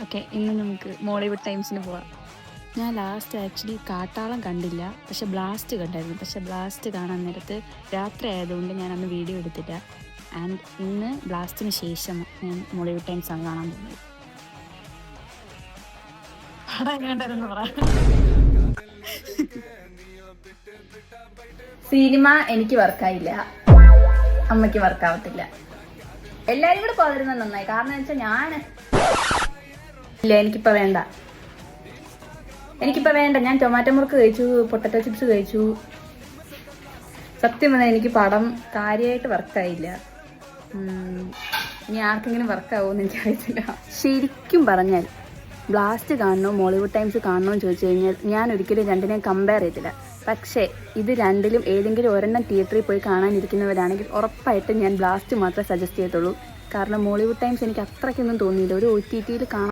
Okay, ഇന്ന് നമുക്ക് Mollywood ടൈംസിന് പോവാം. ഞാൻ ലാസ്റ്റ് ആക്ച്വലി കാട്ടാളം കണ്ടില്ല, പക്ഷെ ബ്ലാസ്റ്റ് കണ്ടായിരുന്നു. പക്ഷെ ബ്ലാസ്റ്റ് കാണാൻ നേരത്ത് രാത്രി ആയതുകൊണ്ട് ഞാൻ അന്ന് വീഡിയോ എടുത്തില്ല. ആൻഡ് ഇന്ന് ബ്ലാസ്റ്റിന് ശേഷം ഞാൻ മോളിവുഡ് ടൈംസ് ആണ് കാണാൻ പോകുന്നത്. സിനിമ എനിക്ക് വർക്കായില്ല, അമ്മയ്ക്ക് വർക്കാവത്തില്ല. എല്ലാരും കൂടെ പോകാതിരുന്നത് നന്നായി. കാരണം എന്ന് വെച്ചാൽ ഇല്ല, എനിക്കിപ്പോ വേണ്ട. ഞാൻ ടൊമാറ്റോ മുറുക്ക് കഴിച്ചു, പൊട്ടറ്റോ ചിപ്സ് കഴിച്ചു. സത്യം പറഞ്ഞാൽ എനിക്ക് പടം കാര്യമായിട്ട് വർക്കായില്ല. ഇനി ആർക്കെങ്കിലും വർക്കാവുമെന്ന് എനിക്കറിയത്തില്ല. ശരിക്കും പറഞ്ഞാൽ ബ്ലാസ്റ്റ് കാണണോ മോളിവുഡ് ടൈംസ് കാണണോ എന്ന് ചോദിച്ചു കഴിഞ്ഞാൽ ഞാൻ ഒരിക്കലും രണ്ടിനെയും കമ്പയർ ചെയ്തില്ല. പക്ഷേ ഇത് രണ്ടിലും ഏതെങ്കിലും ഒരെണ്ണം തിയേറ്ററിൽ പോയി കാണാനിരിക്കുന്നവരാണെങ്കിൽ ഉറപ്പായിട്ടും ഞാൻ ബ്ലാസ്റ്റ് മാത്രമേ സജസ്റ്റ് ചെയ്യത്തുള്ളൂ. കാരണം മോളിവുഡ് ടൈംസ് എനിക്ക് അത്രയ്ക്കൊന്നും തോന്നിയില്ല. ഒരു OTT കാണാൻ